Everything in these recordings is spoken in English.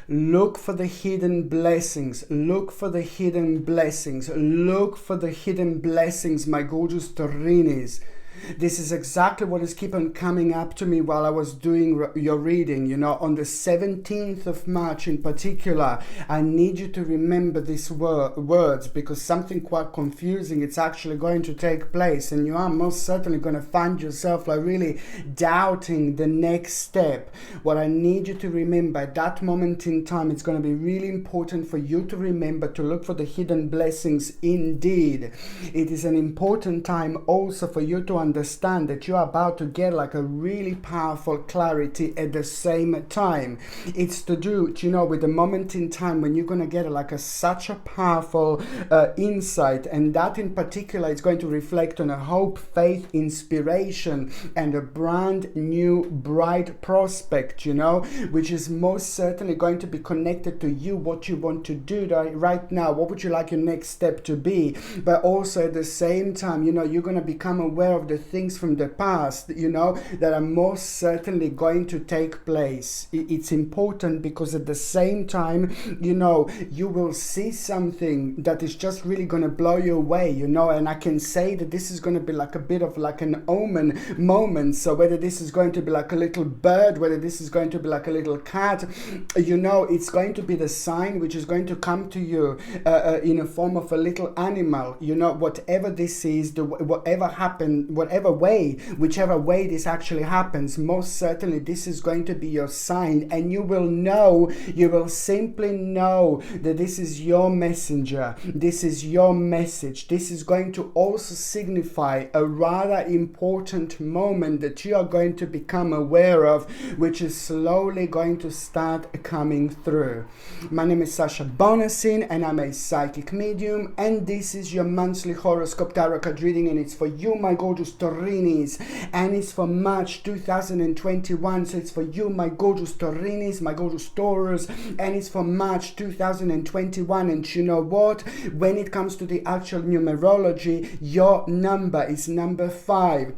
Look for the hidden blessings. Look for the hidden blessings. Look for the hidden blessings, my gorgeous Taurinis. This is exactly what is keep on coming up to me while I was doing your reading. You know, on the 17th of March in particular, I need you to remember these words, because something quite confusing, it's actually going to take place, and you are most certainly going to find yourself like really doubting the next step. What I need you to remember at that moment in time, it's going to be really important for you to remember to look for the hidden blessings indeed. It is an important time also for you to understand that you are about to get like a really powerful clarity at the same time. It's to do, you know, with the moment in time when you're going to get like such a powerful insight, and that in particular is going to reflect on a hope, faith, inspiration, and a brand new bright prospect, you know, which is most certainly going to be connected to you, what you want to do right now, what would you like your next step to be. But also at the same time, you know, you're going to become aware of the things from the past, you know, that are most certainly going to take place. It's important because at the same time, you know, you will see something that is just really going to blow you away, you know, and I can say that this is going to be like a bit of like an omen moment. So whether this is going to be like a little bird, whether this is going to be like a little cat, you know, it's going to be the sign which is going to come to you in a form of a little animal, you know, whatever this is, whatever happened, whichever way this actually happens, most certainly this is going to be your sign, and you will simply know that this is your messenger, this is your message. This is going to also signify a rather important moment that you are going to become aware of, which is slowly going to start coming through. My name is Sasha Bonasin, and I'm a psychic medium, and this is your monthly horoscope tarot card reading, and it's for you, my gorgeous Taurinis, and it's for March 2021. So it's for you, my gorgeous Taurinis, my gorgeous Taurus, and it's for March 2021. And you know what, when it comes to the actual numerology, your number is number 5.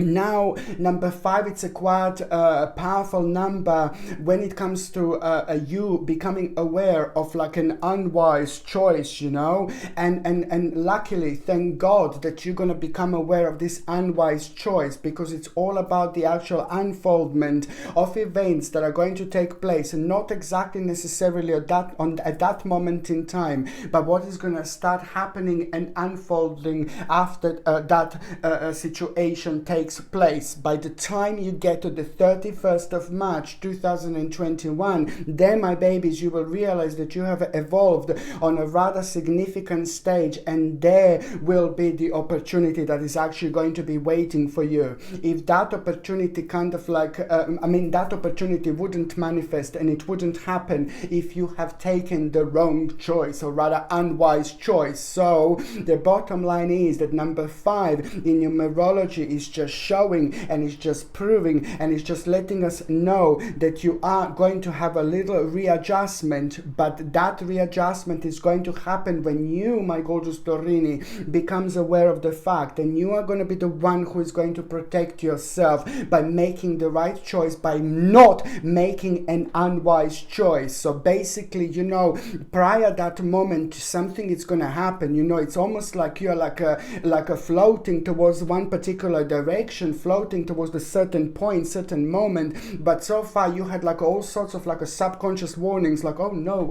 Now, number 5, it's a quite powerful number when it comes to you becoming aware of like an unwise choice, you know, and luckily, thank God that you're going to become aware of this unwise choice, because it's all about the actual unfoldment of events that are going to take place, and not exactly necessarily at that moment in time, but what is going to start happening and unfolding after that situation takes place. By the time you get to the 31st of March 2021, then my babies, you will realize that you have evolved on a rather significant stage, and there will be the opportunity that is actually going to be waiting for you. If that opportunity kind of like that opportunity wouldn't manifest, and it wouldn't happen if you have taken the wrong choice, or rather unwise choice. So the bottom line is that number 5 in numerology is just showing, and it's just proving, and it's just letting us know that you are going to have a little readjustment, but that readjustment is going to happen when you, my gorgeous Taurini, becomes aware of the fact, and you are going to be the one who is going to protect yourself by making the right choice, by not making an unwise choice. So basically, you know, prior that moment, something is going to happen. You know, it's almost like you're like a floating towards one particular direction, floating towards a certain point, certain moment, but so far you had like all sorts of like a subconscious warnings, like oh no,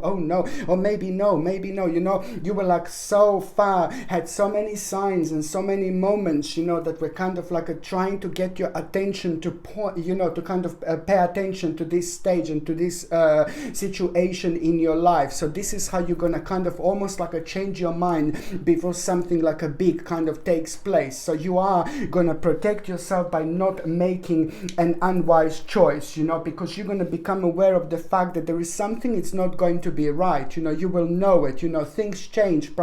or maybe no, you know, you were like so far, had so many signs and so many moments, you know, that were kind of like trying to get your attention to point, you know, to kind of pay attention to this stage and to this situation in your life. So this is how you're gonna kind of almost like change your mind before something like a big kind of takes place. So you are gonna protect yourself by not making an unwise choice, you know, because you're going to become aware of the fact that there is something, it's not going to be right, you know, you will know it, you know, things changed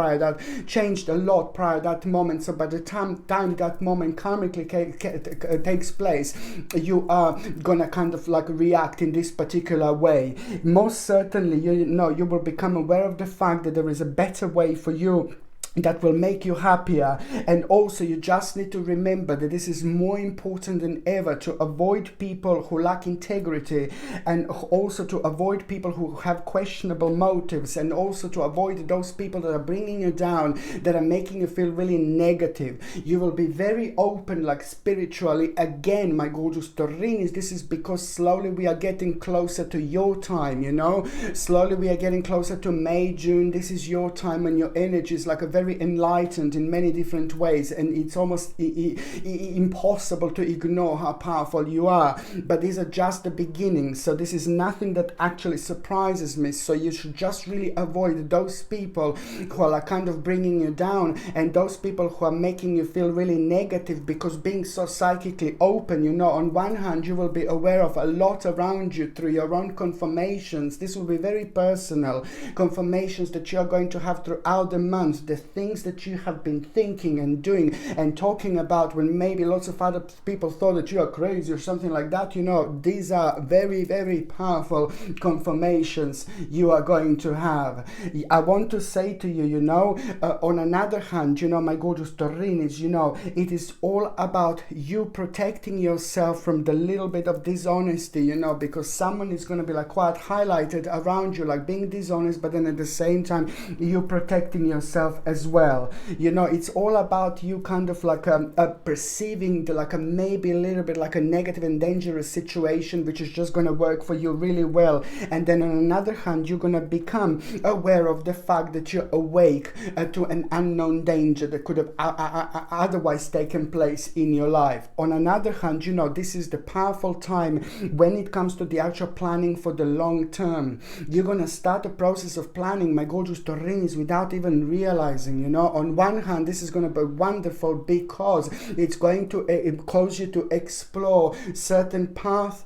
changed a lot prior that moment. So by the time that moment karmically takes place, you are going to kind of like react in this particular way. Most certainly, you know, you will become aware of the fact that there is a better way for you that will make you happier. And also you just need to remember that this is more important than ever to avoid people who lack integrity, and also to avoid people who have questionable motives, and also to avoid those people that are bringing you down, that are making you feel really negative. You will be very open, like spiritually. Again, my gorgeous Taurinis, this is because slowly we are getting closer to your time, you know, slowly we are getting closer to May, June. This is your time, and your energy is like a very enlightened in many different ways, and it's almost impossible to ignore how powerful you are. But these are just the beginnings, so this is nothing that actually surprises me. So you should just really avoid those people who are like kind of bringing you down, and those people who are making you feel really negative, because being so psychically open, you know, on one hand you will be aware of a lot around you through your own confirmations. This will be very personal confirmations that you are going to have throughout the month, the things that you have been thinking and doing and talking about when maybe lots of other people thought that you are crazy or something like that. You know, these are very, very powerful confirmations you are going to have. I want to say to you, you know, on another hand, you know, my gorgeous Taurinis, you know, it is all about you protecting yourself from the little bit of dishonesty, you know, because someone is going to be like quite highlighted around you, like being dishonest, but then at the same time you protecting yourself as well. You know, it's all about you kind of like perceiving like a maybe a little bit like a negative and dangerous situation, which is just going to work for you really well. And then on another hand, you're going to become aware of the fact that you're awake to an unknown danger that could have otherwise taken place in your life. On another hand, you know, this is the powerful time when it comes to the actual planning for the long term. You're going to start a process of planning, my gorgeous Taurinis, without even realizing, you know. On one hand, this is going to be wonderful because it's going to cause you to explore certain parts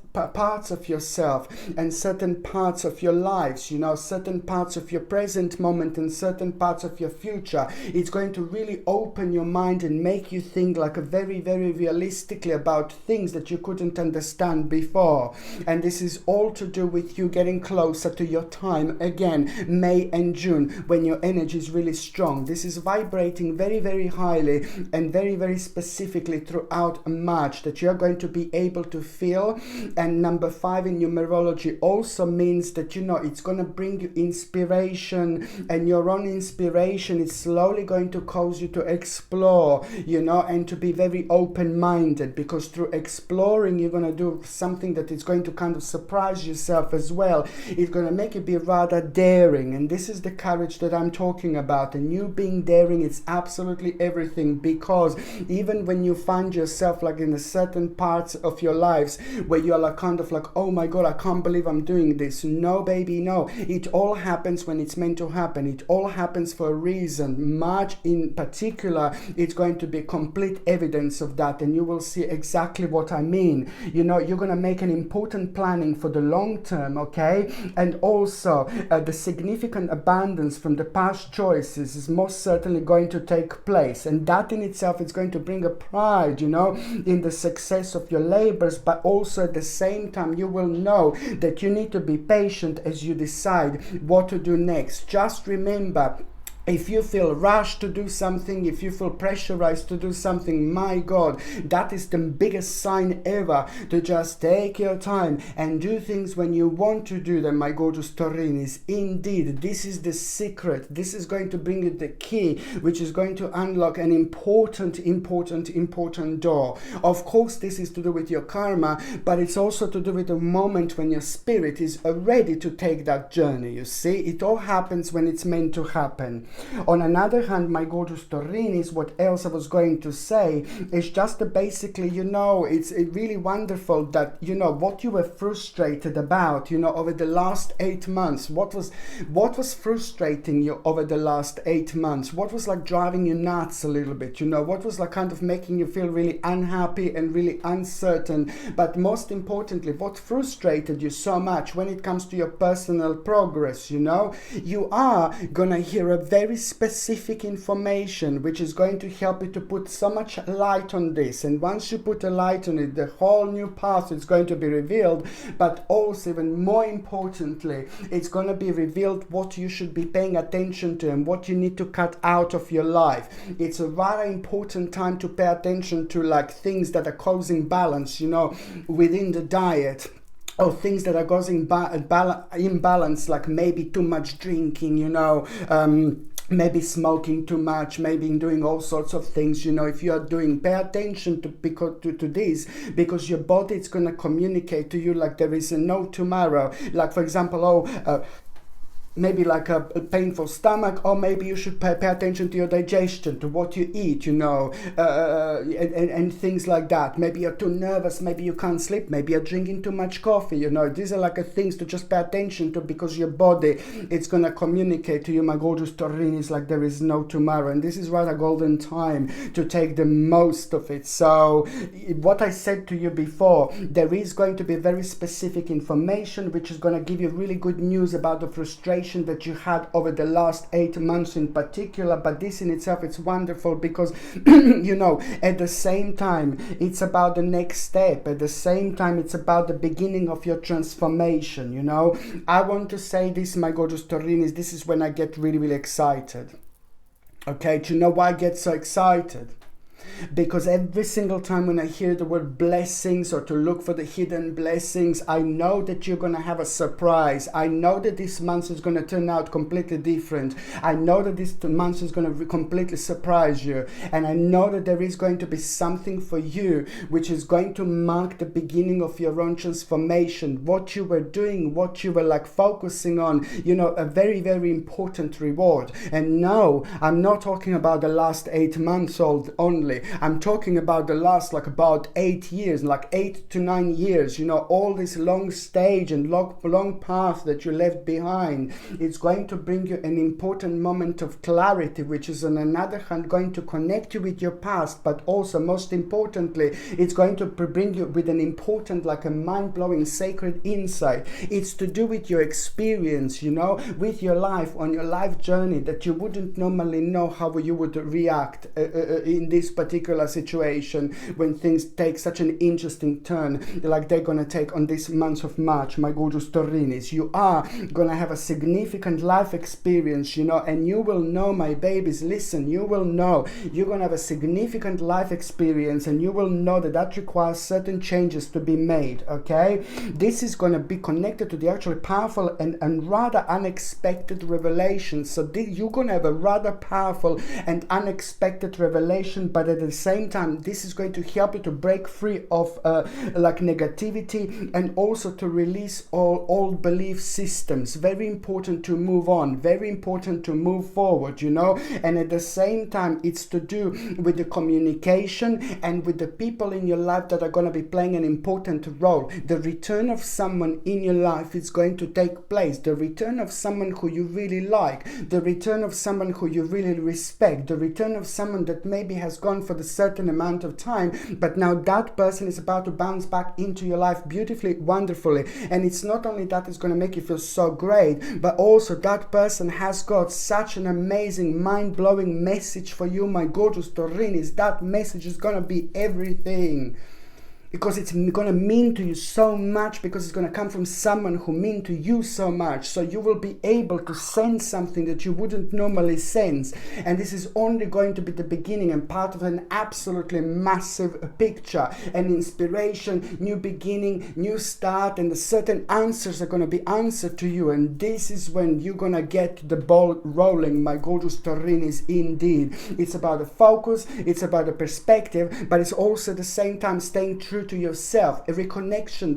of yourself and certain parts of your lives, you know, certain parts of your present moment and certain parts of your future. It's going to really open your mind and make you think like a very, very realistically about things that you couldn't understand before. And this is all to do with you getting closer to your time again, May and June, when your energy is really strong. This is vibrating very, very highly and very, very specifically throughout March, that you're going to be able to feel. And number 5 in numerology also means that, you know, it's going to bring you inspiration, and your own inspiration is slowly going to cause you to explore, you know, and to be very open-minded, because through exploring you're going to do something that is going to kind of surprise yourself as well. It's going to make you be rather daring, and this is the courage that I'm talking about. And you being daring, it's absolutely everything, because even when you find yourself like in a certain parts of your lives where you're like kind of like, oh my god, I can't believe I'm doing this. No, baby, no. It all happens when it's meant to happen. It all happens for a reason. March in particular, it's going to be complete evidence of that, and you will see exactly what I mean. You know, you're going to make an important planning for the long term, okay? And also the significant abundance from the past choices is most certainly going to take place, and that in itself is going to bring a pride, you know, in the success of your labors. But also at the same time, you will know that you need to be patient as you decide what to do next. Just remember, if you feel rushed to do something, if you feel pressurized to do something, my God, that is the biggest sign ever to just take your time and do things when you want to do them, my gorgeous Taurinis. Indeed, this is the secret. This is going to bring you the key, which is going to unlock an important door. Of course, this is to do with your karma, but it's also to do with the moment when your spirit is ready to take that journey. You see, it all happens when it's meant to happen. On another hand, my gorgeous Taurinis, what else I was going to say is just basically, you know, it's really wonderful that, you know, what you were frustrated about, you know, over the last 8 months. What was frustrating you over the last 8 months? What was like driving you nuts a little bit, you know? What was like kind of making you feel really unhappy and really uncertain? But most importantly, what frustrated you so much when it comes to your personal progress, you know? You are gonna hear a very very specific information which is going to help you to put so much light on this. And once you put a light on it, the whole new path is going to be revealed. But also, even more importantly, it's going to be revealed what you should be paying attention to and what you need to cut out of your life. It's a very important time to pay attention to like things that are causing balance, within the diet, or things that are causing imbalance, like maybe too much drinking, maybe smoking too much, maybe doing all sorts of things. If you are pay attention to this, because your body is going to communicate to you like there is no tomorrow. Like, for example, maybe like a painful stomach, or maybe you should pay attention to your digestion, to what you eat, and things like that. Maybe you're too nervous, maybe you can't sleep, maybe you're drinking too much coffee. These are like things to just pay attention to, because your body, it's going to communicate to you, my gorgeous Taurinis, like there is no tomorrow. And this is right a golden time to take the most of it. So what I said to you before, there is going to be very specific information which is going to give you really good news about the frustration that you had over the last 8 months in particular. But this in itself, it's wonderful, because at the same time it's about the next step. At the same time, it's about the beginning of your transformation. I want to say this, my gorgeous Taurinis, this is when I get really, really excited. Okay, do you know why I get so excited? Because every single time when I hear the word blessings, or to look for the hidden blessings, I know that you're going to have a surprise. I know that this month is going to turn out completely different. I know that this month is going to completely surprise you. And I know that there is going to be something for you which is going to mark the beginning of your own transformation. What you were doing, what you were like focusing on, a very, very important reward. And no, I'm not talking about the last 8 months only. I'm talking about the last about 8 years, like 8 to 9 years, all this long stage and long path that you left behind. It's going to bring you an important moment of clarity, which is on another hand going to connect you with your past, but also most importantly, it's going to bring you with an important, like a mind-blowing sacred insight. It's to do with your experience, with your life, on your life journey, that you wouldn't normally know how you would react in this particular situation when things take such an interesting turn like they're going to take on this month of March, my gorgeous Taurinis. You are going to have a significant life experience, and you will know, my babies, listen, you will know you're going to have a significant life experience, and you will know that requires certain changes to be made. Okay, this is going to be connected to the actually powerful and rather unexpected revelations. So you're going to have a rather powerful and unexpected revelation, but at the same time, this is going to help you to break free of negativity, and also to release all old belief systems. Very important to move on, very important to move forward, and at the same time, it's to do with the communication and with the people in your life that are going to be playing an important role. The return of someone in your life is going to take place. The return of someone who you really like, the return of someone who you really respect, the return of someone that maybe has gone for the certain amount of time, but now that person is about to bounce back into your life beautifully, wonderfully. And it's not only that it's going to make you feel so great, but also that person has got such an amazing, mind-blowing message for you, my gorgeous Taurinis. That message is going to be everything. because it's going to mean to you so much, because it's going to come from someone who mean to you so much. So you will be able to sense something that you wouldn't normally sense. And this is only going to be the beginning and part of an absolutely massive picture, an inspiration, new beginning, new start, and certain answers are going to be answered to you. And this is when you're going to get the ball rolling, my gorgeous Taurinis, indeed. It's about the focus, it's about the perspective, but it's also at the same time staying true to yourself, a reconnection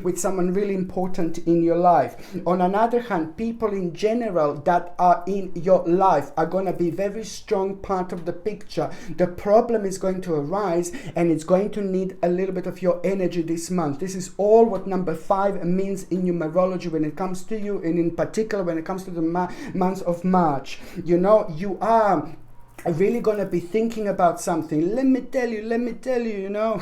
with someone really important in your life. On another hand, people in general that are in your life are going to be very strong part of the picture. The problem is going to arise, and it's going to need a little bit of your energy this month. This is all what number 5 means in numerology when it comes to you, and in particular when it comes to the month of March. You know, you are really going to be thinking about something. Let me tell you, you know,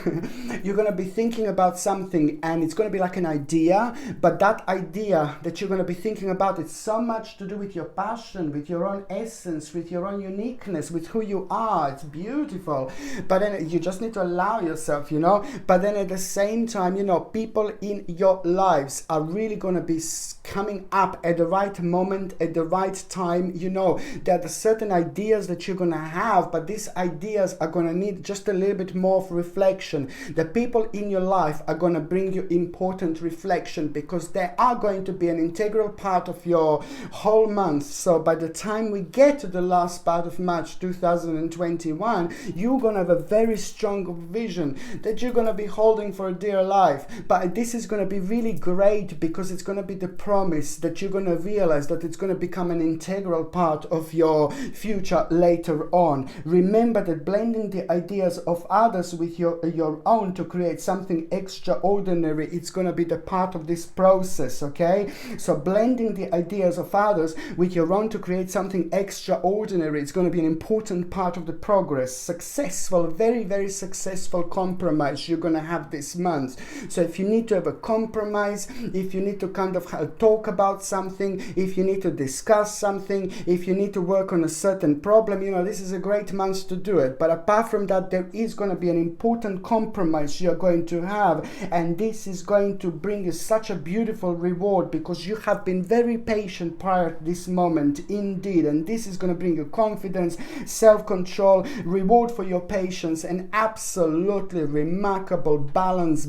you're going to be thinking about something, and it's going to be like an idea, but that idea that you're going to be thinking about, it's so much to do with your passion, with your own essence, with your own uniqueness, with who you are. It's beautiful, but then you just need to allow yourself, you know. But then at the same time, you know, people in your lives are really going to be coming up at the right moment, at the right time, you know. There are certain ideas that you're going to have, but these ideas are going to need just a little bit more of reflection. The people in your life are going to bring you important reflection, because they are going to be an integral part of your whole month. So by the time we get to the last part of March 2021, you're going to have a very strong vision that you're going to be holding for dear life. But this is going to be really great, because it's going to be the promise that you're going to realize that it's going to become an integral part of your future later on. Remember that blending the ideas of others with your own to create something extraordinary, it's going to be the part of this process, okay? So blending the ideas of others with your own to create something extraordinary, it's going to be an important part of the progress. Successful, very, very successful compromise you're going to have this month. So if you need to have a compromise, if you need to kind of talk about something, if you need to discuss something, if you need to work on a certain problem, you know, this is a great month to do it. But apart from that, there is going to be an important compromise you're going to have, and this is going to bring you such a beautiful reward, because you have been very patient prior to this moment indeed, and this is going to bring you confidence, self-control, reward for your patience, and absolutely remarkable balance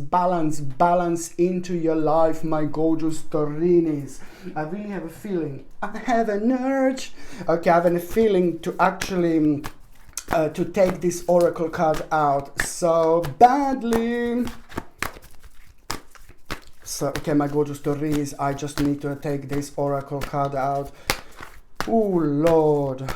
into your life, my gorgeous Taurinis. I really have a feeling, I have an urge, okay, I have a feeling to actually to take this oracle card out so badly. So, okay, my gorgeous Tauris, I just need to take this oracle card out. Oh, Lord.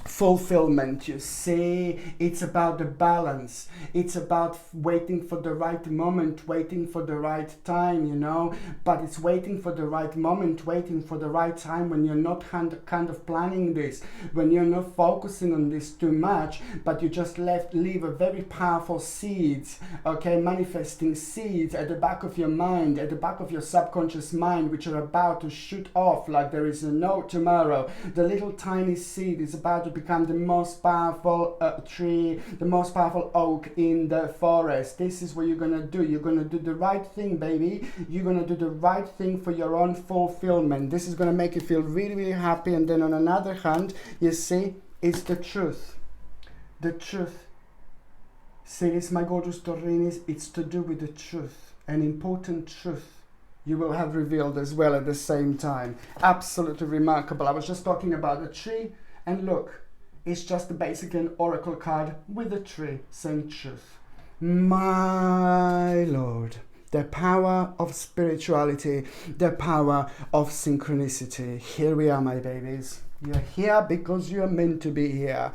Fulfillment, you see, it's about the balance. It's about waiting for the right moment, waiting for the right time, you know. But it's waiting for the right moment, waiting for the right time, when you're not kind of planning this, when you're not focusing on this too much, but you just leave a very powerful seeds, okay, manifesting seeds at the back of your mind, at the back of your subconscious mind, which are about to shoot off like there is no tomorrow. The little tiny seed is about to become the most powerful tree, the most powerful oak in the forest. This is what you're gonna do. You're gonna do the right thing, baby. You're gonna do the right thing for your own fulfillment. This is gonna make you feel really, really happy. And then on another hand, you see, it's the truth. The truth. See this, my gorgeous Taurinis, it's to do with the truth, an important truth you will have revealed as well at the same time. Absolutely remarkable. I was just talking about a tree, and look, it's just basically an oracle card with a tree saying truth. My Lord, the power of spirituality, the power of synchronicity. Here we are, my babies. You're here because you're meant to be here.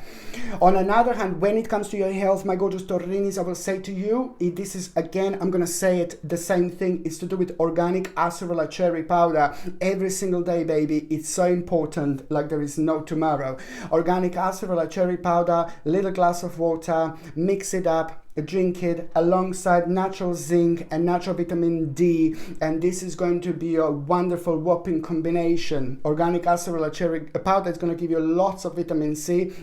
On another hand, when it comes to your health, my gorgeous Taurinis, I will say to you, this is, again, I'm going to say it, the same thing. It's to do with organic acerola cherry powder. Every single day, baby. It's so important, like there is no tomorrow. Organic acerola cherry powder, little glass of water, mix it up, drink it alongside natural zinc and natural vitamin D, and this is going to be a wonderful whopping combination. Organic acerola cherry powder is going to give you lots of vitamin C,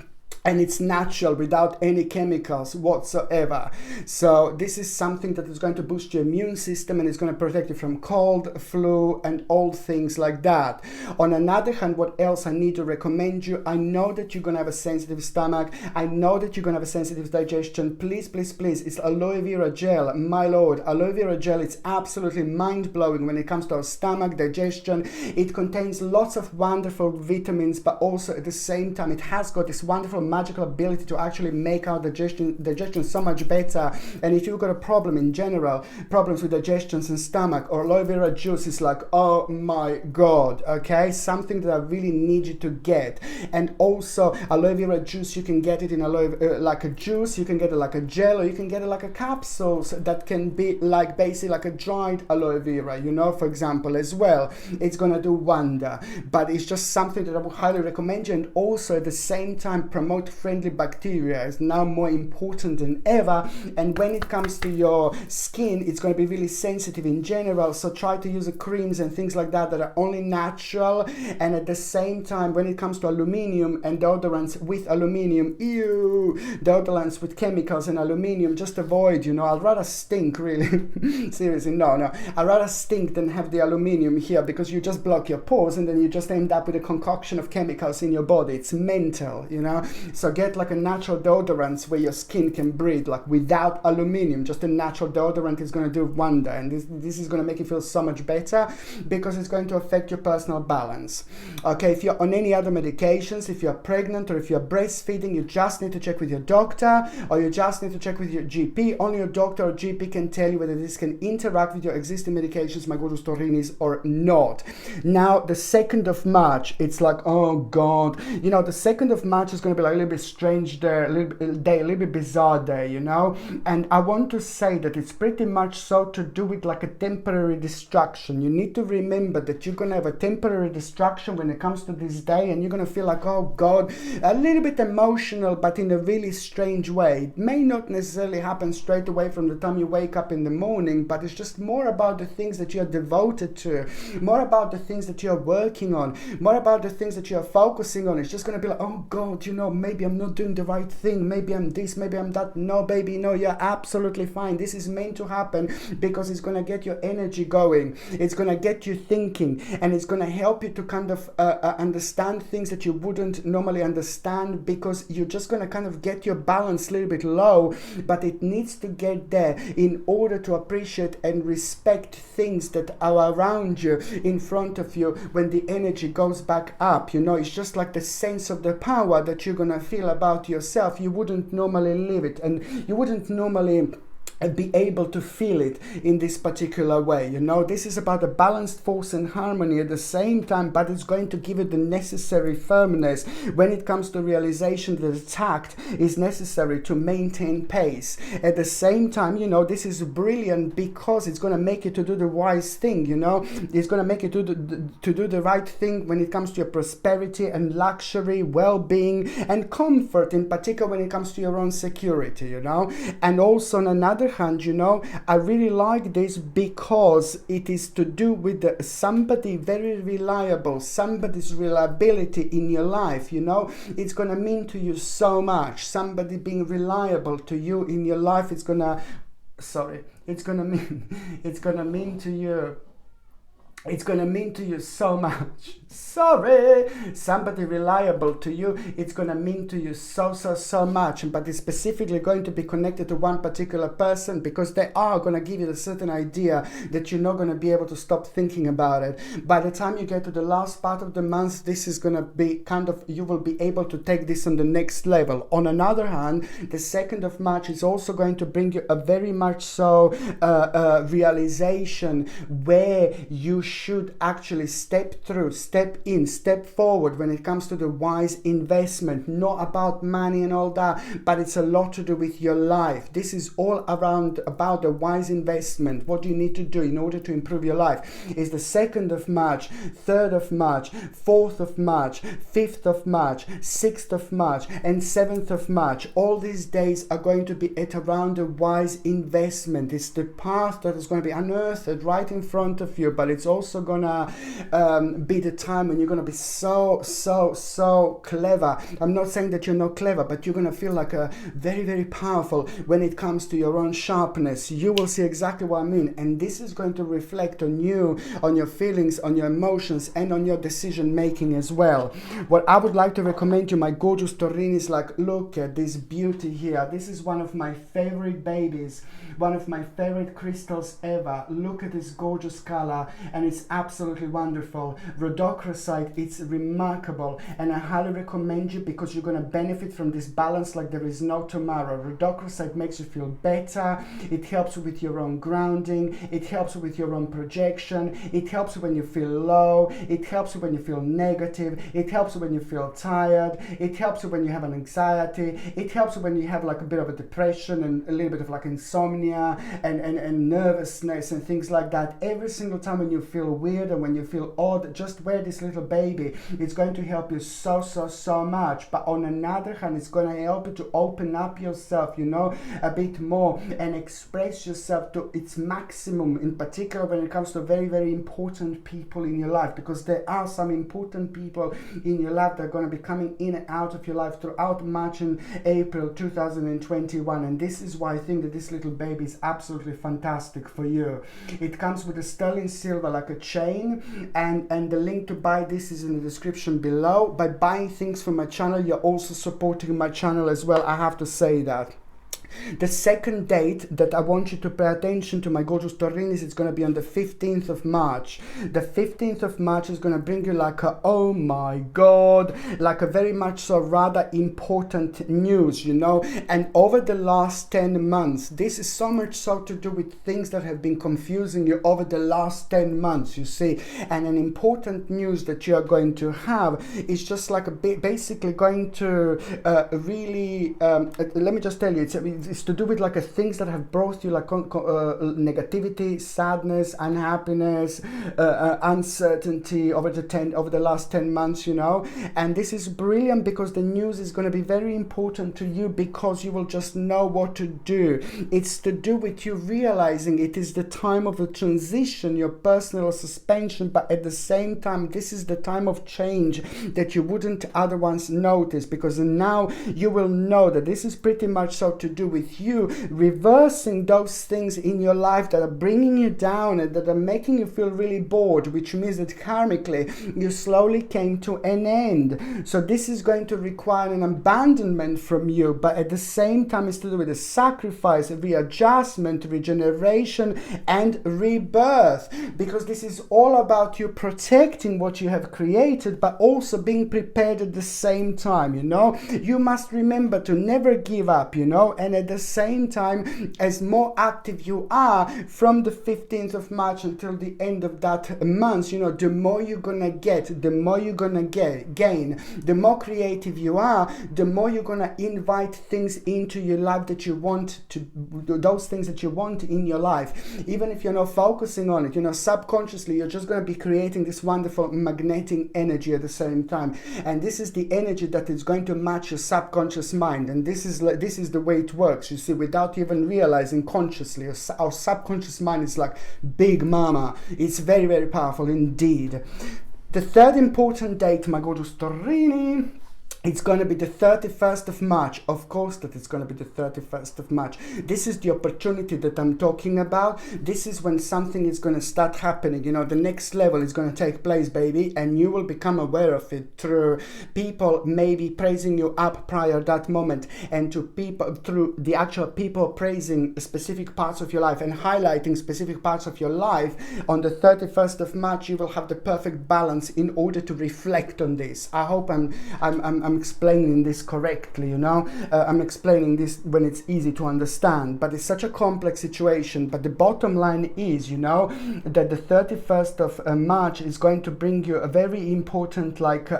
and it's natural without any chemicals whatsoever. So this is something that is going to boost your immune system, and it's going to protect you from cold, flu, and all things like that. On another hand, what else I need to recommend you? I know that you're going to have a sensitive stomach. I know that you're going to have a sensitive digestion. Please, please, please, it's aloe vera gel. My Lord, aloe vera gel, it's absolutely mind-blowing when it comes to our stomach, digestion. It contains lots of wonderful vitamins, but also at the same time, it has got this wonderful magical ability to actually make our digestion so much better. And if you've got a problem in general, problems with digestions and stomach, or aloe vera juice is like, oh my god, okay, something that I really need you to get. And also aloe vera juice, you can get it in like a juice, you can get it like a gel, or you can get it like a capsule that can be like basically like a dried aloe vera, you know, for example, as well. It's gonna do wonder, but it's just something that I would highly recommend you. And also at the same time promote friendly bacteria is now more important than ever. And when it comes to your skin, it's going to be really sensitive in general, so try to use creams and things like that are only natural. And at the same time, when it comes to aluminium and deodorants with aluminium, deodorants with chemicals and aluminium, just avoid, you know. I'd rather stink, really. Seriously, no, I'd rather stink than have the aluminium here, because you just block your pores and then you just end up with a concoction of chemicals in your body. It's mental, you know. So get like a natural deodorant where your skin can breathe, like without aluminium. Just a natural deodorant is going to do wonder, and this is going to make you feel so much better, because it's going to affect your personal balance. Okay, if you're on any other medications, if you're pregnant or if you're breastfeeding, you just need to check with your doctor, or you just need to check with your GP. Only your doctor or GP can tell you whether this can interact with your existing medications, my gorgeous Taurinis, or not. Now, the 2nd of March, it's like, oh god, you know, the 2nd of March is going to be like a little bit strange day, a little bit bizarre day, you know. And I want to say that it's pretty much so to do with like a temporary distraction. You need to remember that you're going to have a temporary distraction when it comes to this day, and you're going to feel like, oh god, a little bit emotional, but in a really strange way. It may not necessarily happen straight away from the time you wake up in the morning, but it's just more about the things that you're devoted to, more about the things that you're working on, more about the things that you're focusing on. It's just going to be like, oh god, you know, maybe I'm not doing the right thing, maybe I'm this, maybe I'm that. No, baby, no, you're absolutely fine. This is meant to happen because it's going to get your energy going, it's going to get you thinking, and it's going to help you to kind of understand things that you wouldn't normally understand, because you're just going to kind of get your balance a little bit low, but it needs to get there in order to appreciate and respect things that are around you, in front of you, when the energy goes back up. You know, it's just like the sense of the power that you're going to feel about yourself. You wouldn't normally live it, and you wouldn't normally be able to feel it in this particular way. You know, this is about a balanced force and harmony at the same time, but it's going to give it the necessary firmness when it comes to realization that the tact is necessary to maintain pace. At the same time, you know, this is brilliant because it's going to make you to do the wise thing. You know, it's going to make you to do the right thing when it comes to your prosperity and luxury, well-being and comfort, in particular when it comes to your own security, you know. And also on another hand, you know, I really like this because it is to do with somebody very reliable, somebody's reliability in your life. You know, it's gonna mean to you so much. Somebody being reliable to you in your life, it's gonna mean to you. It's going to mean to you so much. Somebody reliable to you, it's going to mean to you so much. But it's specifically going to be connected to one particular person, because they are going to give you a certain idea that you're not going to be able to stop thinking about it. By the time you get to the last part of the month, this is going to be kind of, you will be able to take this on the next level. On another hand, the 2nd of March is also going to bring you a very much so realization where you should actually step forward when it comes to the wise investment. Not about money and all that, but it's a lot to do with your life. This is all around about the wise investment. What do you need to do in order to improve your life? Is the 2nd of March, 3rd of March, 4th of March, 5th of March, 6th of March and 7th of March. All these days are going to be at around the wise investment. It's the path that is going to be unearthed right in front of you, but it's also gonna be the time when you're gonna be so clever. I'm not saying that you're not clever, but you're gonna feel like a very powerful when it comes to your own sharpness. You will see exactly what I mean, and this is going to reflect on you, on your feelings, on your emotions, and on your decision making as well. What I would like to recommend you, my gorgeous Taurini, is like, look at this beauty here. This is one of my favorite babies, one of my favorite crystals ever. Look at this gorgeous color, and it's absolutely wonderful. Rhodochrosite, it's remarkable, and I highly recommend you because you're going to benefit from this balance like there is no tomorrow. Rhodochrosite makes you feel better. It helps you with your own grounding. It helps you with your own projection. It helps you when you feel low. It helps you when you feel negative. It helps you when you feel tired. It helps you when you have an anxiety. It helps you when you have like a bit of a depression and a little bit of like insomnia and nervousness and things like that. Every single time when you feel weird and when you feel odd, just wear this little baby. It's going to help you so much. But on another hand, it's going to help you to open up yourself, you know, a bit more and express yourself to its maximum, in particular when it comes to very important people in your life, because there are some important people in your life that are going to be coming in and out of your life throughout March and April 2021. And this is why I think that this little baby is absolutely fantastic for you. It comes with a sterling silver like a chain, and the link to buy this is in the description below. By buying things from my channel, you're also supporting my channel as well, I have to say that. The second date that I want you to pay attention to, my gorgeous Taurinis, it's going to be on the 15th of March. The 15th of March is going to bring you like a, oh my God, like a very much so rather important news, you know. And over the last 10 months, this is so much so to do with things that have been confusing you over the last 10 months, you see. And an important news that you are going to have is just like a basically going to really, let me just tell you, it's to do with like things that have brought you like negativity, sadness, unhappiness, uncertainty over the last 10 months, you know. And this is brilliant because the news is going to be very important to you because you will just know what to do. It's to do with you realizing it is the time of the transition, your personal suspension, but at the same time this is the time of change that you wouldn't otherwise notice, because now you will know that this is pretty much so to do with you reversing those things in your life that are bringing you down and that are making you feel really bored, which means that karmically you slowly came to an end. So this is going to require an abandonment from you, but at the same time it's to do with a sacrifice, a readjustment, regeneration and rebirth, because this is all about you protecting what you have created but also being prepared at the same time, you know. You must remember to never give up, you know, and at the same time, as more active you are from the 15th of March until the end of that month, you know, the more you're gonna get, the more you're gonna gain. The more creative you are, the more you're gonna invite things into your life that you want to, those things that you want in your life. Even if you're not focusing on it, you know, subconsciously you're just gonna be creating this wonderful magnetic energy at the same time. And this is the energy that is going to match your subconscious mind. And this is the way it works, you see, without even realizing consciously. Our subconscious mind is like big mama. It's very powerful indeed. The third important date, my gorgeous Taurini, it's going to be the 31st of March. Of course that it's going to be the 31st of March. This is the opportunity that I'm talking about. This is when something is going to start happening. You know, the next level is going to take place, baby. And you will become aware of it through people maybe praising you up prior that moment. And to people, through the actual people praising specific parts of your life and highlighting specific parts of your life. On the 31st of March, you will have the perfect balance in order to reflect on this. I hope I'm explaining this correctly, you know. I'm explaining this when it's easy to understand, but it's such a complex situation. But the bottom line is, you know, that the 31st of March is going to bring you a very important like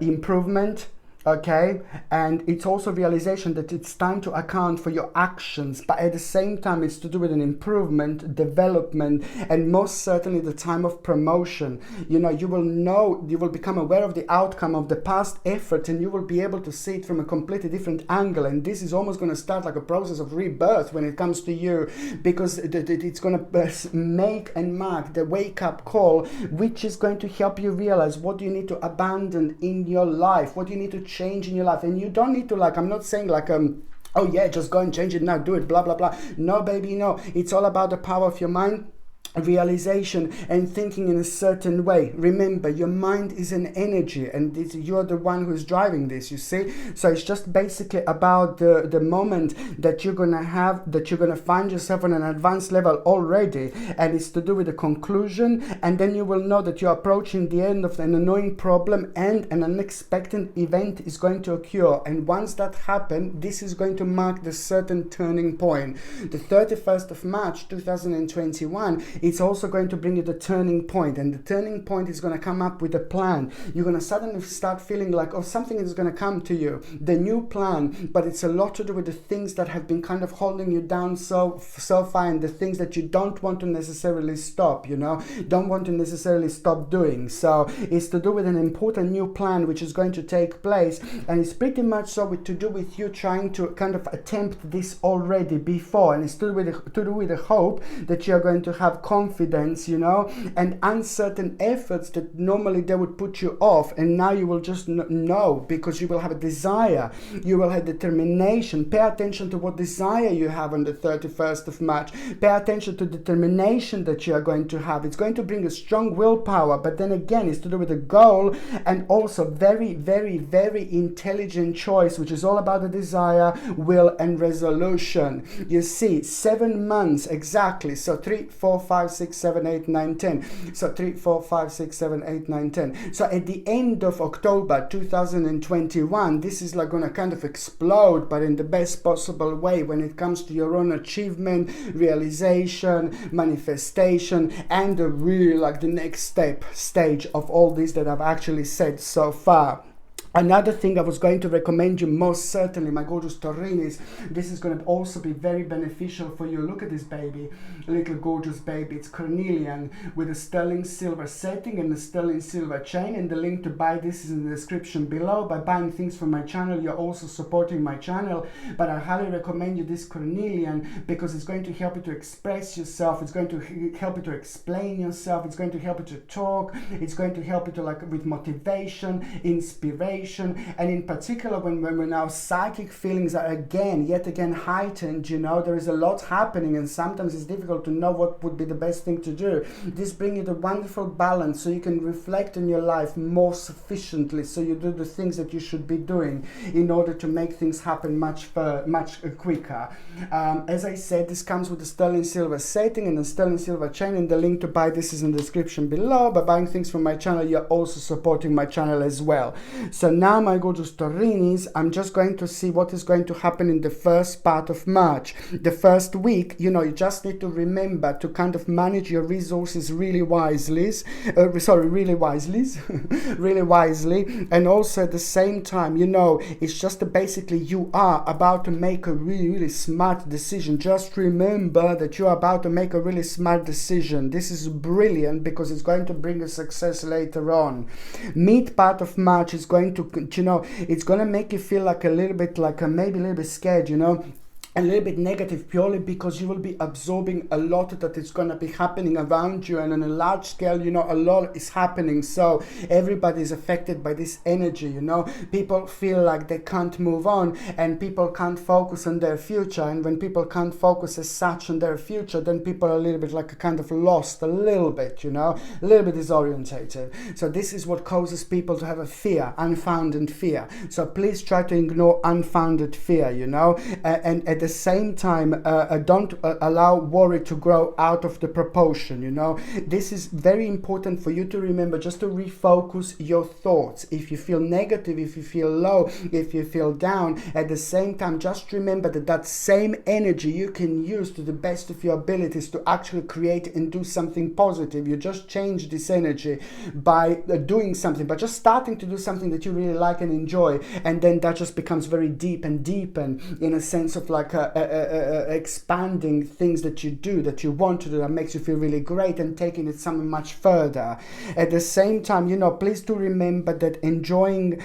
improvement. Okay, and it's also realization that it's time to account for your actions, but at the same time it's to do with an improvement, development, and most certainly the time of promotion. You know, you will become aware of the outcome of the past effort, and you will be able to see it from a completely different angle. And this is almost going to start like a process of rebirth when it comes to you, because it's going to make and mark the wake-up call, which is going to help you realize what you need to abandon in your life, what you need to change in your life. And you don't need to, like, I'm not saying like oh yeah, just go and change it now, do it, blah blah blah. No baby, no. It's all about the power of your mind realization and thinking in a certain way. Remember, your mind is an energy, and you're the one who's driving this, you see. So it's just basically about the moment that you're gonna have, that you're gonna find yourself on an advanced level already, and it's to do with the conclusion, and then you will know that you're approaching the end of an annoying problem, and an unexpected event is going to occur. And once that happens, this is going to mark the certain turning point. The 31st of March 2021, it's also going to bring you the turning point, and the turning point is going to come up with a plan. You're going to suddenly start feeling like, oh, something is going to come to you, the new plan, but it's a lot to do with the things that have been kind of holding you down so far, and the things that you don't want to necessarily stop, you know, don't want to necessarily stop doing. So it's to do with an important new plan which is going to take place, and it's pretty much so to do with you trying to kind of attempt this already before, and it's to do with the hope that you're going to have confidence, you know, and uncertain efforts that normally they would put you off, and now you will just know, because you will have a desire, you will have determination. Pay attention to what desire you have on the 31st of March. Pay attention to determination that you are going to have. It's going to bring a strong willpower, but then again, it's to do with a goal, and also very, very, very intelligent choice, which is all about the desire, will, and resolution. You see, 7 months exactly. So 3, 4, 5, 6, 7, 8, 9, 10. So 3, 4, 5, 6, 7, 8, 9, 10. So at the end of October 2021, this is like gonna kind of explode, but in the best possible way, when it comes to your own achievement, realization, manifestation, and the really like the next stage of all this that I've actually said so far. Another thing I was going to recommend you, most certainly, my gorgeous Taurinis, this is going to also be very beneficial for you. Look at this baby, little gorgeous baby. It's cornelian with a sterling silver setting and a sterling silver chain, and the link to buy this is in the description below. By buying things from my channel, you're also supporting my channel, but I highly recommend you this cornelian, because it's going to help you to express yourself, it's going to help you to explain yourself, it's going to help you to talk, it's going to help you to like with motivation, inspiration, and in particular when our psychic feelings are yet again heightened, you know, there is a lot happening, and sometimes it's difficult to know what would be the best thing to do. This brings you the wonderful balance, so you can reflect on your life more sufficiently, so you do the things that you should be doing in order to make things happen much quicker. As I said, this comes with the sterling silver setting and the sterling silver chain, and the link to buy this is in the description below. By buying things from my channel, you're also supporting my channel as well. So now, my gorgeous Taurinis, I'm just going to see what is going to happen in the first part of March. The first week, you know, you just need to remember to kind of manage your resources really wisely, really wisely, and also at the same time, you know, it's just basically you are about to make a really, really smart decision. Just remember that you are about to make a really smart decision. This is brilliant because it's going to bring you success later on. Mid part of March is going to, you know, it's going to make you feel like a little bit like maybe a little bit scared, you know, a little bit negative, purely because you will be absorbing a lot that is going to be happening around you, and on a large scale, you know, a lot is happening, so everybody is affected by this energy, you know. People feel like they can't move on, and people can't focus on their future, and when people can't focus as such on their future, then people are a little bit like a kind of lost, a little bit, you know, a little bit disorientated. So this is what causes people to have a fear, unfounded fear. So please try to ignore unfounded fear, you know, and at the same time, don't allow worry to grow out of the proportion, you know. This is very important for you to remember, just to refocus your thoughts. If you feel negative, if you feel low, if you feel down, at the same time, just remember that that same energy you can use to the best of your abilities to actually create and do something positive. You just change this energy by doing something, but just starting to do something that you really like and enjoy, and then that just becomes very deep and deepen in a sense of like expanding things that you do, that you want to do, that makes you feel really great, and taking it somewhere much further. At the same time, you know, please do remember that enjoying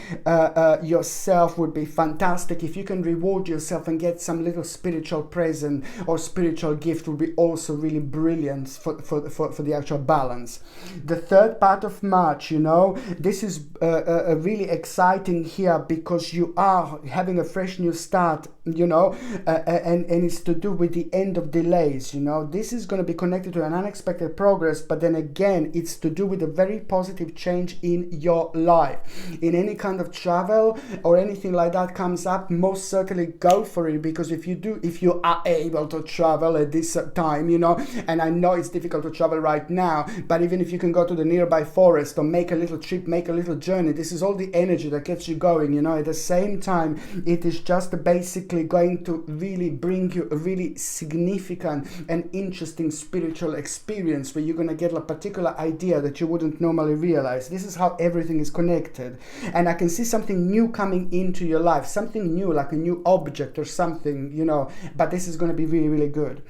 yourself would be fantastic. If you can reward yourself and get some little spiritual present or spiritual gift, would be also really brilliant for the actual balance. The third part of March, you know, this is really exciting here, because you are having a fresh new start you know, and it's to do with the end of delays, you know. This is going to be connected to an unexpected progress, but then again, it's to do with a very positive change in your life. In any kind of travel or anything like that comes up, most certainly go for it, because if you are able to travel at this time, you know, and I know it's difficult to travel right now, but even if you can go to the nearby forest or make a little trip, make a little journey, this is all the energy that gets you going, you know. At the same time, it is just basically going to really bring you a really significant and interesting spiritual experience where you're going to get a particular idea that you wouldn't normally realize. This is how everything is connected. And I can see something new coming into your life, something new, like a new object or something, you know, but this is going to be really, really good.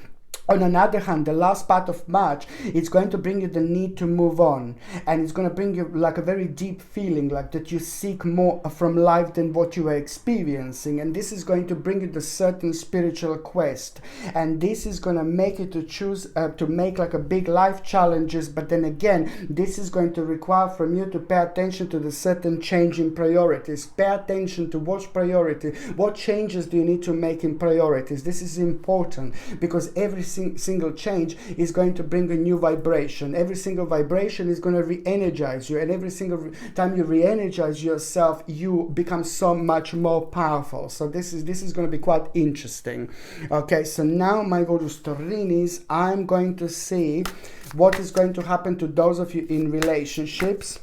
On another hand, the last part of March, it's going to bring you the need to move on, and it's going to bring you like a very deep feeling, like that you seek more from life than what you are experiencing, and this is going to bring you the certain spiritual quest, and this is going to make you to choose to make like a big life challenges, but then again, this is going to require from you to pay attention to the certain change in priorities. Pay attention to what priority, what changes do you need to make in priorities. This is important, because every single change is going to bring a new vibration. Every single vibration is going to re-energize you, and every single time you re-energize yourself, you become so much more powerful. So this is going to be quite interesting. Okay, so now, my gorgeous Taurinis, I'm going to see what is going to happen to those of you in relationships.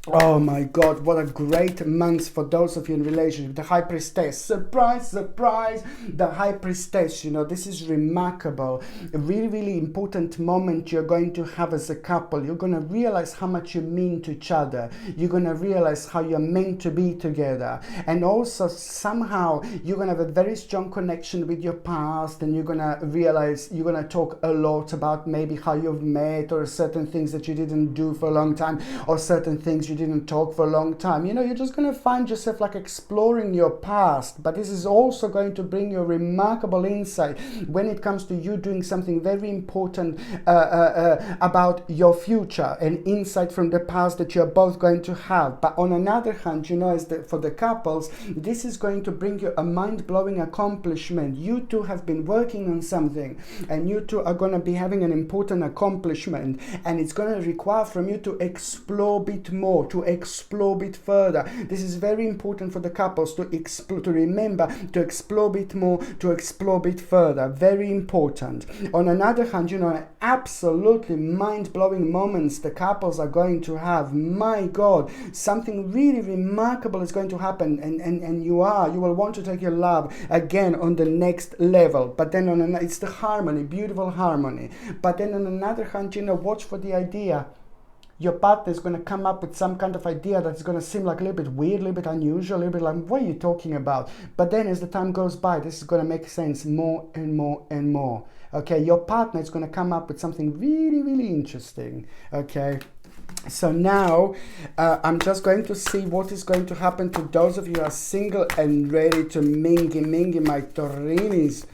Oh my God, what a great month for those of you in relationship. The High Priestess, surprise, surprise, the High Priestess, you know, this is remarkable. A really, really important moment you're going to have as a couple. You're going to realize how much you mean to each other. You're going to realize how you're meant to be together. And also, somehow, you're going to have a very strong connection with your past, and you're going to realize, you're going to talk a lot about maybe how you've met, or certain things that you didn't do for a long time, or certain things you didn't talk for a long time. You know, you're just going to find yourself like exploring your past, but this is also going to bring you a remarkable insight when it comes to you doing something very important about your future, an insight from the past that you're both going to have. But on another hand, you know, for the couples, this is going to bring you a mind-blowing accomplishment. You two have been working on something, and you two are going to be having an important accomplishment, and it's going to require from you to explore a bit more, to explore a bit further. This is very important for the couples to remember to explore a bit more, to explore a bit further. Very important. On another hand, you know, absolutely mind-blowing moments the couples are going to have. My God, something really remarkable is going to happen, and you will want to take your love again on the next level. But then it's the harmony, beautiful harmony. But then on another hand, you know, watch for the idea. Your partner is going to come up with some kind of idea that's going to seem like a little bit weird, a little bit unusual, a little bit like, what are you talking about? But then as the time goes by, this is going to make sense more and more and more. Okay, your partner is going to come up with something really, really interesting. Okay. So now I'm just going to see what is going to happen to those of you who are single and ready to mingy, my Taurinis.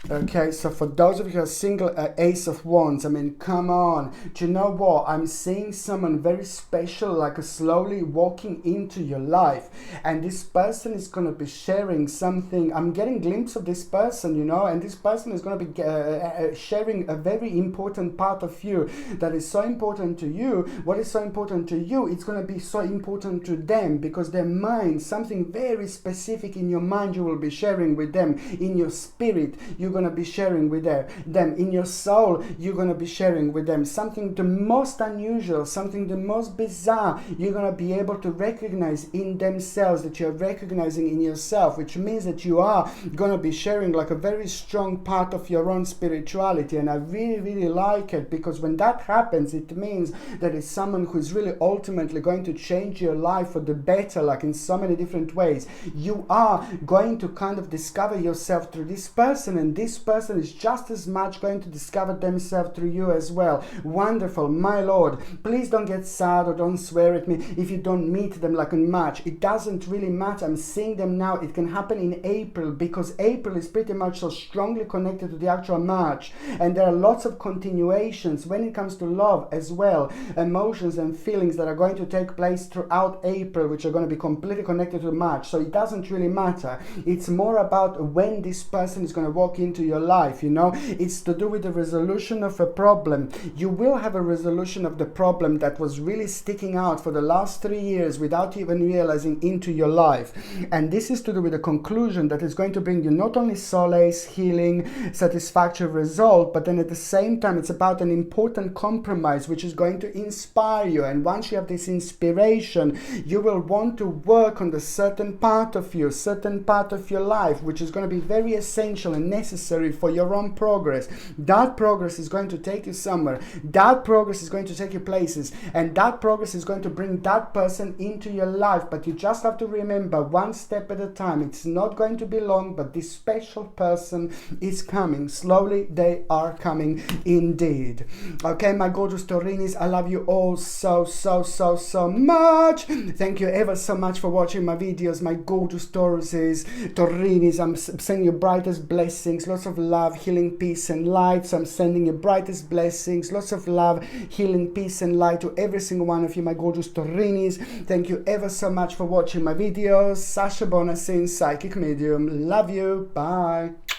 Okay, so for those of you who are single, Ace of Wands, I mean, come on. Do you know what? I'm seeing someone very special, like slowly walking into your life. And this person is going to be sharing something. I'm getting a glimpse of this person, you know, and this person is going to be sharing a very important part of you that is so important to you. What is so important to you, it's going to be so important to them, because their mind, something very specific in your mind, you will be sharing with them. In your spirit, you're going to be sharing with them. In your soul, you're going to be sharing with them something the most unusual, something the most bizarre. You're going to be able to recognize in themselves that you're recognizing in yourself, which means that you are going to be sharing like a very strong part of your own spirituality. And I really, really like it, because when that happens, it means that it's someone who's really ultimately going to change your life for the better, like in so many different ways. You are going to kind of discover yourself through this person, and this this person is just as much going to discover themselves through you as well. Wonderful, my Lord. Please don't get sad or don't swear at me if you don't meet them like in March. It doesn't really matter. I'm seeing them now. It can happen in April, because April is pretty much so strongly connected to the actual March, and there are lots of continuations when it comes to love as well, emotions and feelings that are going to take place throughout April, which are going to be completely connected to March. So it doesn't really matter. It's more about when this person is going to walk into your life, you know. It's to do with the resolution of a problem. You will have a resolution of the problem that was really sticking out for the last 3 years without even realizing into your life. And this is to do with a conclusion that is going to bring you not only solace, healing, satisfactory result, but then at the same time it's about an important compromise which is going to inspire you. And once you have this inspiration, you will want to work on the certain part of you, certain part of your life, which is going to be very essential and necessary for your own progress. That progress is going to take you somewhere. That progress is going to take you places, and that progress is going to bring that person into your life. But you just have to remember, one step at a time. It's not going to be long, but this special person is coming. Slowly they are coming indeed. Okay, my gorgeous Taurinis, I love you all so much. Thank you ever so much for watching my videos, my gorgeous Tauruses, Taurinis. I'm sending you brightest blessings, lots of love, healing, peace and light. So I'm sending you brightest blessings, lots of love, healing, peace and light to every single one of you, my gorgeous Taurinis. Thank you ever so much for watching my videos. Sasha Bonasin, Psychic Medium. Love you. Bye.